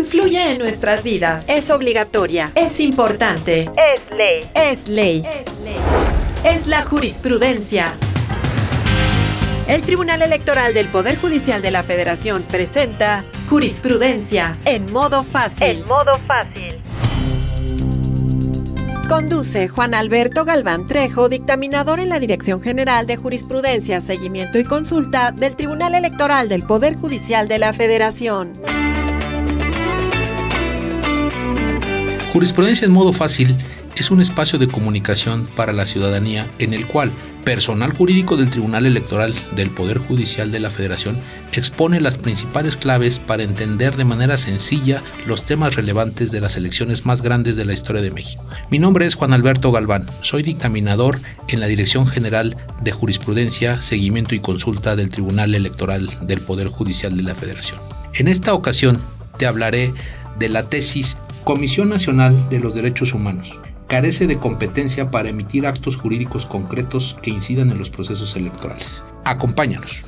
influye en nuestras vidas. Es obligatoria. Es importante. Es ley. Es ley. Es la jurisprudencia. El Tribunal Electoral del Poder Judicial de la Federación presenta Jurisprudencia en modo fácil. En modo fácil. Conduce Juan Alberto Galván Trejo, dictaminador en la Dirección General de Jurisprudencia, Seguimiento y Consulta del Tribunal Electoral del Poder Judicial de la Federación. Jurisprudencia en modo fácil es un espacio de comunicación para la ciudadanía en el cual personal jurídico del Tribunal Electoral del Poder Judicial de la Federación expone las principales claves para entender de manera sencilla los temas relevantes de las elecciones más grandes de la historia de México. Mi nombre es Juan Alberto Galván, soy dictaminador en la Dirección General de Jurisprudencia, Seguimiento y Consulta del Tribunal Electoral del Poder Judicial de la Federación. En esta ocasión te hablaré de la tesis Comisión Nacional de los Derechos Humanos. Carece de competencia para emitir actos jurídicos concretos que incidan en los procesos electorales. Acompáñanos.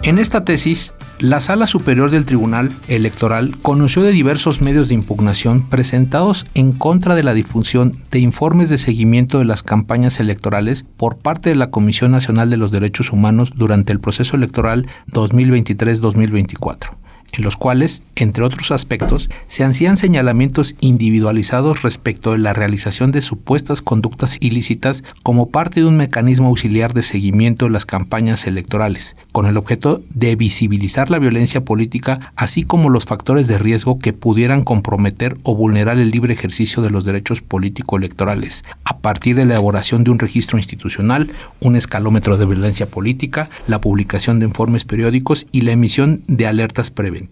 En esta tesis, la Sala Superior del Tribunal Electoral conoció de diversos medios de impugnación presentados en contra de la difusión de informes de seguimiento de las campañas electorales por parte de la Comisión Nacional de los Derechos Humanos durante el proceso electoral 2023-2024. En los cuales, entre otros aspectos, se hacían señalamientos individualizados respecto de la realización de supuestas conductas ilícitas como parte de un mecanismo auxiliar de seguimiento de las campañas electorales, con el objeto de visibilizar la violencia política, así como los factores de riesgo que pudieran comprometer o vulnerar el libre ejercicio de los derechos político-electorales, a partir de la elaboración de un registro institucional, un escalómetro de violencia política, la publicación de informes periódicos y la emisión de alertas preventivas.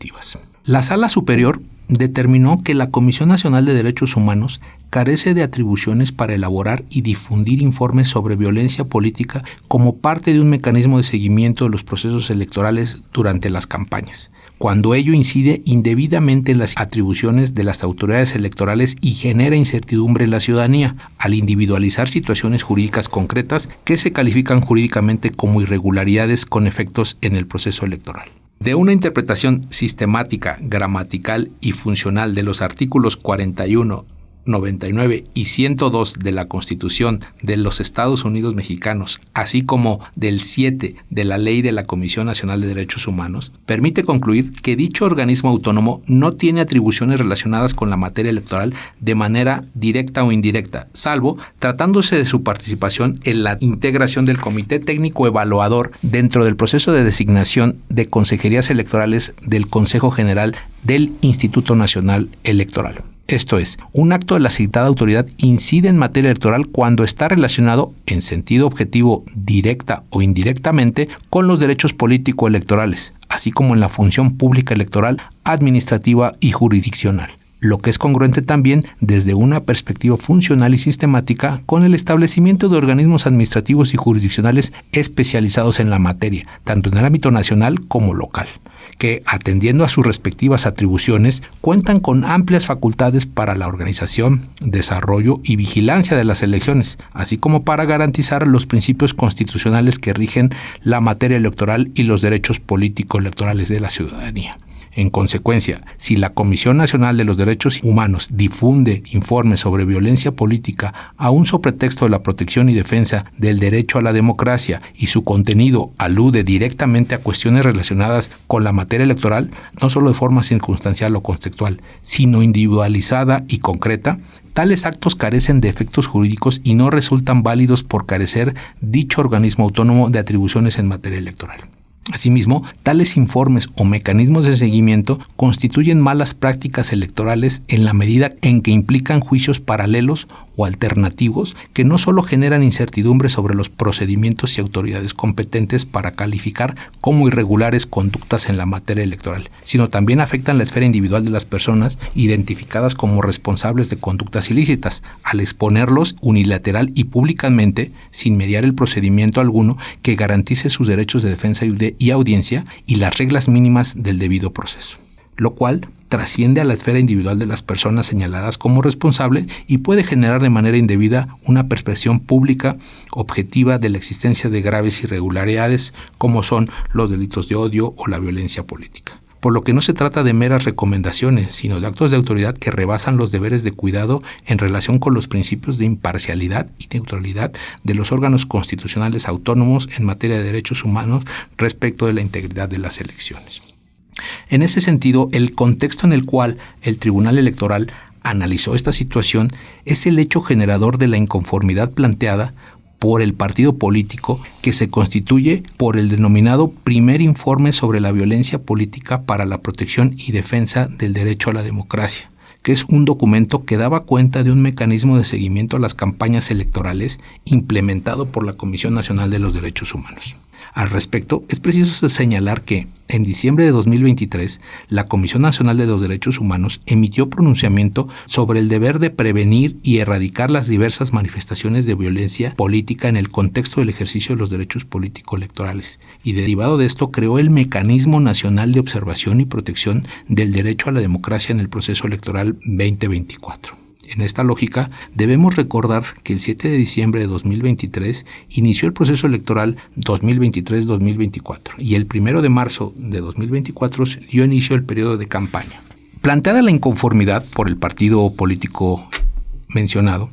La Sala Superior determinó que la Comisión Nacional de Derechos Humanos carece de atribuciones para elaborar y difundir informes sobre violencia política como parte de un mecanismo de seguimiento de los procesos electorales durante las campañas, cuando ello incide indebidamente en las atribuciones de las autoridades electorales y genera incertidumbre en la ciudadanía, al individualizar situaciones jurídicas concretas que se califican jurídicamente como irregularidades con efectos en el proceso electoral. De una interpretación sistemática, gramatical y funcional de los artículos 41, 99 y 102 de la Constitución de los Estados Unidos Mexicanos, así como del 7 de la Ley de la Comisión Nacional de Derechos Humanos, permite concluir que dicho organismo autónomo no tiene atribuciones relacionadas con la materia electoral de manera directa o indirecta, salvo tratándose de su participación en la integración del Comité Técnico Evaluador dentro del proceso de designación de consejerías electorales del Consejo General del Instituto Nacional Electoral. Esto es, un acto de la citada autoridad incide en materia electoral cuando está relacionado, en sentido objetivo, directa o indirectamente, con los derechos político-electorales, así como en la función pública electoral, administrativa y jurisdiccional, lo que es congruente también desde una perspectiva funcional y sistemática con el establecimiento de organismos administrativos y jurisdiccionales especializados en la materia, tanto en el ámbito nacional como local, que, atendiendo a sus respectivas atribuciones, cuentan con amplias facultades para la organización, desarrollo y vigilancia de las elecciones, así como para garantizar los principios constitucionales que rigen la materia electoral y los derechos político-electorales de la ciudadanía. En consecuencia, si la Comisión Nacional de los Derechos Humanos difunde informes sobre violencia política aún sobre pretexto de la protección y defensa del derecho a la democracia y su contenido alude directamente a cuestiones relacionadas con la materia electoral, no solo de forma circunstancial o contextual, sino individualizada y concreta, tales actos carecen de efectos jurídicos y no resultan válidos por carecer dicho organismo autónomo de atribuciones en materia electoral. Asimismo, tales informes o mecanismos de seguimiento constituyen malas prácticas electorales en la medida en que implican juicios paralelos o alternativos que no solo generan incertidumbre sobre los procedimientos y autoridades competentes para calificar como irregulares conductas en la materia electoral, sino también afectan la esfera individual de las personas identificadas como responsables de conductas ilícitas, al exponerlos unilateral y públicamente, sin mediar el procedimiento alguno que garantice sus derechos de defensa y audiencia y las reglas mínimas del debido proceso. lo cual trasciende a la esfera individual de las personas señaladas como responsables y puede generar de manera indebida una percepción pública objetiva de la existencia de graves irregularidades como son los delitos de odio o la violencia política. Por lo que no se trata de meras recomendaciones, sino de actos de autoridad que rebasan los deberes de cuidado en relación con los principios de imparcialidad y neutralidad de los órganos constitucionales autónomos en materia de derechos humanos respecto de la integridad de las elecciones. En ese sentido, el contexto en el cual el Tribunal Electoral analizó esta situación es el hecho generador de la inconformidad planteada por el partido político que se constituye por el denominado Primer Informe sobre la Violencia Política para la Protección y Defensa del Derecho a la Democracia, que es un documento que daba cuenta de un mecanismo de seguimiento a las campañas electorales implementado por la Comisión Nacional de los Derechos Humanos. Al respecto, es preciso señalar que, en diciembre de 2023, la Comisión Nacional de los Derechos Humanos emitió pronunciamiento sobre el deber de prevenir y erradicar las diversas manifestaciones de violencia política en el contexto del ejercicio de los derechos político-electorales, y derivado de esto creó el Mecanismo Nacional de Observación y Protección del Derecho a la Democracia en el Proceso Electoral 2024. En esta lógica, debemos recordar que el 7 de diciembre de 2023 inició el proceso electoral 2023-2024 y el 1 de marzo de 2024 dio inicio el periodo de campaña. Planteada la inconformidad por el partido político mencionado,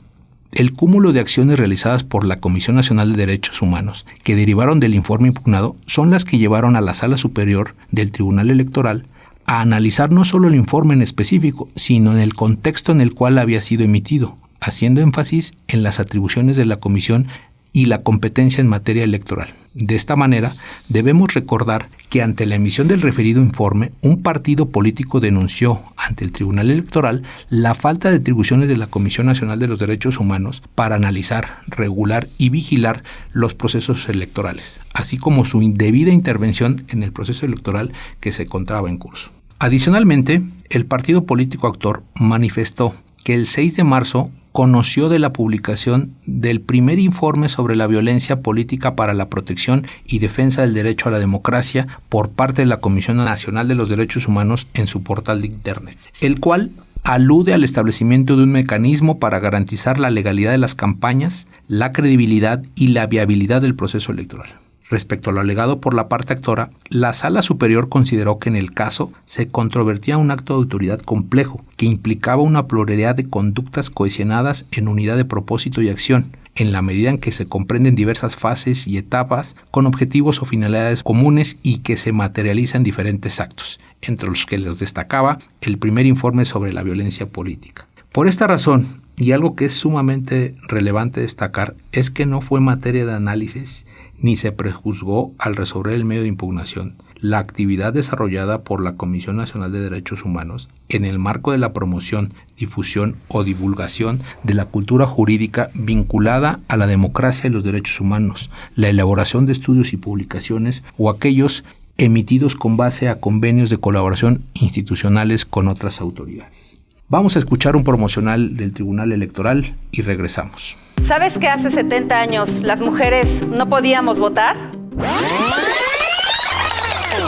el cúmulo de acciones realizadas por la Comisión Nacional de Derechos Humanos que derivaron del informe impugnado son las que llevaron a la Sala Superior del Tribunal Electoral a analizar no solo el informe en específico, sino en el contexto en el cual había sido emitido, haciendo énfasis en las atribuciones de la Comisión y la competencia en materia electoral. De esta manera, debemos recordar que ante la emisión del referido informe, un partido político denunció ante el Tribunal Electoral la falta de atribuciones de la Comisión Nacional de los Derechos Humanos para analizar, regular y vigilar los procesos electorales, así como su indebida intervención en el proceso electoral que se encontraba en curso. Adicionalmente, el partido político actor manifestó que el 6 de marzo conoció de la publicación del primer informe sobre la violencia política para la protección y defensa del derecho a la democracia por parte de la Comisión Nacional de los Derechos Humanos en su portal de Internet, el cual alude al establecimiento de un mecanismo para garantizar la legalidad de las campañas, la credibilidad y la viabilidad del proceso electoral. Respecto a lo alegado por la parte actora, la Sala Superior consideró que en el caso se controvertía un acto de autoridad complejo que implicaba una pluralidad de conductas cohesionadas en unidad de propósito y acción, en la medida en que se comprenden diversas fases y etapas con objetivos o finalidades comunes y que se materializan diferentes actos, entre los que les destacaba el primer informe sobre la violencia política. Por esta razón, y algo que es sumamente relevante destacar, es que no fue materia de análisis ni se prejuzgó al resolver el medio de impugnación la actividad desarrollada por la Comisión Nacional de Derechos Humanos en el marco de la promoción, difusión o divulgación de la cultura jurídica vinculada a la democracia y los derechos humanos, la elaboración de estudios y publicaciones o aquellos emitidos con base a convenios de colaboración institucionales con otras autoridades. Vamos a escuchar un promocional del Tribunal Electoral y regresamos. ¿Sabes que hace 70 años las mujeres no podíamos votar?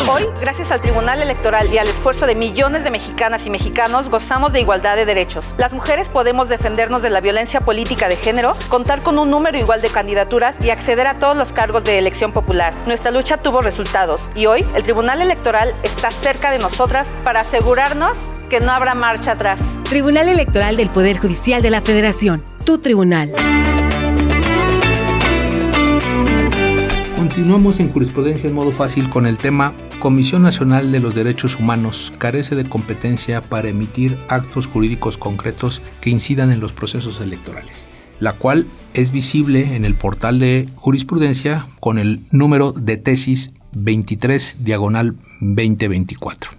Hoy, gracias al Tribunal Electoral y al esfuerzo de millones de mexicanas y mexicanos, gozamos de igualdad de derechos. Las mujeres podemos defendernos de la violencia política de género, contar con un número igual de candidaturas y acceder a todos los cargos de elección popular. Nuestra lucha tuvo resultados y hoy el Tribunal Electoral está cerca de nosotras para asegurarnos que no habrá marcha atrás. Tribunal Electoral del Poder Judicial de la Federación. Tu tribunal. Continuamos en Jurisprudencia en modo fácil con el tema Comisión Nacional de los Derechos Humanos carece de competencia para emitir actos jurídicos concretos que incidan en los procesos electorales, la cual es visible en el portal de jurisprudencia con el número de tesis 23/2024.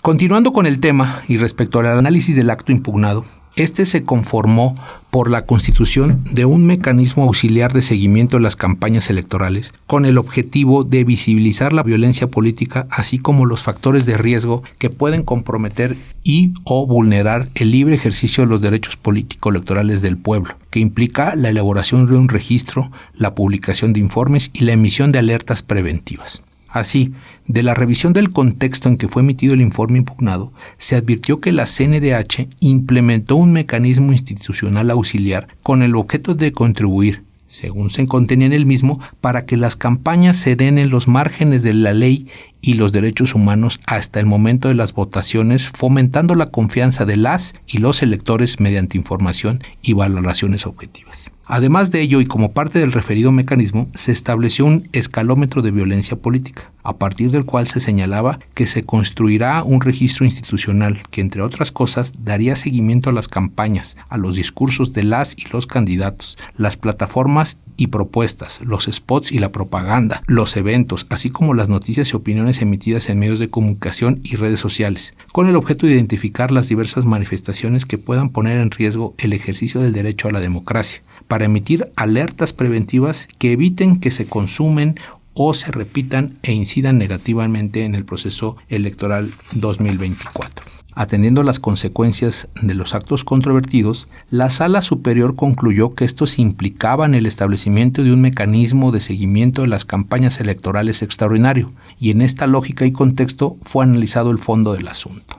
Continuando con el tema y respecto al análisis del acto impugnado, este se conformó por la constitución de un mecanismo auxiliar de seguimiento de las campañas electorales con el objetivo de visibilizar la violencia política así como los factores de riesgo que pueden comprometer y o vulnerar el libre ejercicio de los derechos político-electorales del pueblo, que implica la elaboración de un registro, la publicación de informes y la emisión de alertas preventivas. Así, de la revisión del contexto en que fue emitido el informe impugnado, se advirtió que la CNDH implementó un mecanismo institucional auxiliar con el objeto de contribuir, según se contenía en el mismo, para que las campañas se den en los márgenes de la ley y los derechos humanos hasta el momento de las votaciones, fomentando la confianza de las y los electores mediante información y valoraciones objetivas. Además de ello, y como parte del referido mecanismo, se estableció un escalómetro de violencia política, a partir del cual se señalaba que se construirá un registro institucional que, entre otras cosas, daría seguimiento a las campañas, a los discursos de las y los candidatos, las plataformas y propuestas, los spots y la propaganda, los eventos, así como las noticias y opiniones emitidas en medios de comunicación y redes sociales, con el objeto de identificar las diversas manifestaciones que puedan poner en riesgo el ejercicio del derecho a la democracia, para emitir alertas preventivas que eviten que se consumen o se repitan e incidan negativamente en el proceso electoral 2024. Atendiendo las consecuencias de los actos controvertidos, la Sala Superior concluyó que estos implicaban el establecimiento de un mecanismo de seguimiento de las campañas electorales extraordinario, y en esta lógica y contexto fue analizado el fondo del asunto.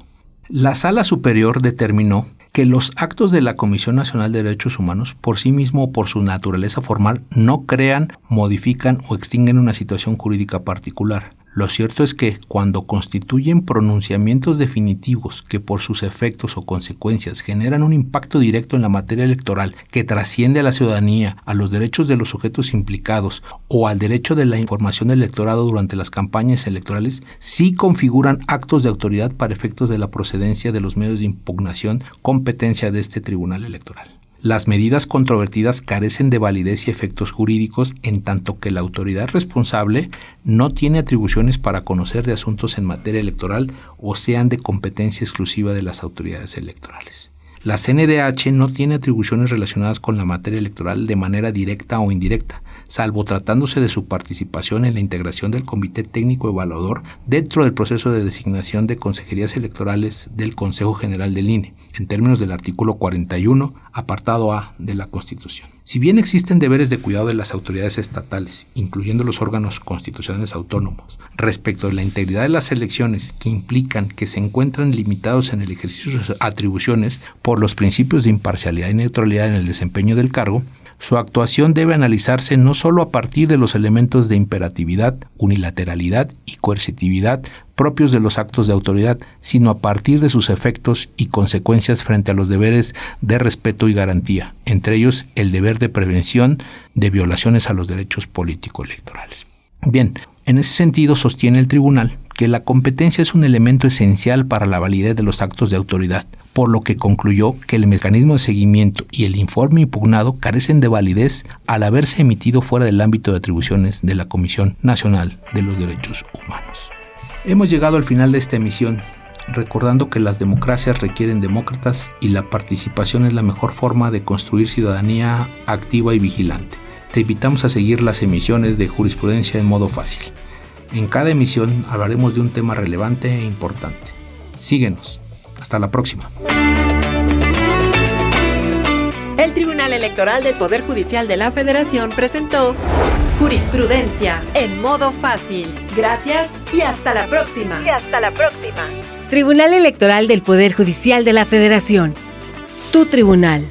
La Sala Superior determinó que los actos de la Comisión Nacional de Derechos Humanos, por sí mismo o por su naturaleza formal, no crean, modifican o extinguen una situación jurídica particular. Lo cierto es que, cuando constituyen pronunciamientos definitivos que por sus efectos o consecuencias generan un impacto directo en la materia electoral que trasciende a la ciudadanía, a los derechos de los sujetos implicados o al derecho de la información del electorado durante las campañas electorales, sí configuran actos de autoridad para efectos de la procedencia de los medios de impugnación, competencia de este Tribunal Electoral. Las medidas controvertidas carecen de validez y efectos jurídicos, en tanto que la autoridad responsable no tiene atribuciones para conocer de asuntos en materia electoral o sean de competencia exclusiva de las autoridades electorales. La CNDH no tiene atribuciones relacionadas con la materia electoral de manera directa o indirecta, salvo tratándose de su participación en la integración del Comité Técnico Evaluador dentro del proceso de designación de consejerías electorales del Consejo General del INE, en términos del artículo 41, apartado A de la Constitución. Si bien existen deberes de cuidado de las autoridades estatales, incluyendo los órganos constitucionales autónomos, respecto de la integridad de las elecciones que implican que se encuentran limitados en el ejercicio de sus atribuciones por los principios de imparcialidad y neutralidad en el desempeño del cargo, su actuación debe analizarse no solo a partir de los elementos de imperatividad, unilateralidad y coercitividad propios de los actos de autoridad, sino a partir de sus efectos y consecuencias frente a los deberes de respeto y garantía, entre ellos el deber de prevención de violaciones a los derechos político-electorales. Bien, en ese sentido sostiene el tribunal que la competencia es un elemento esencial para la validez de los actos de autoridad, por lo que concluyó que el mecanismo de seguimiento y el informe impugnado carecen de validez al haberse emitido fuera del ámbito de atribuciones de la Comisión Nacional de los Derechos Humanos. Hemos llegado al final de esta emisión, recordando que las democracias requieren demócratas y la participación es la mejor forma de construir ciudadanía activa y vigilante. Te invitamos a seguir las emisiones de Jurisprudencia en Modo Fácil. En cada emisión hablaremos de un tema relevante e importante. Síguenos. Hasta la próxima. El Tribunal Electoral del Poder Judicial de la Federación presentó Jurisprudencia En Modo Fácil. Gracias y hasta la próxima. Tribunal Electoral del Poder Judicial de la Federación. Tu tribunal.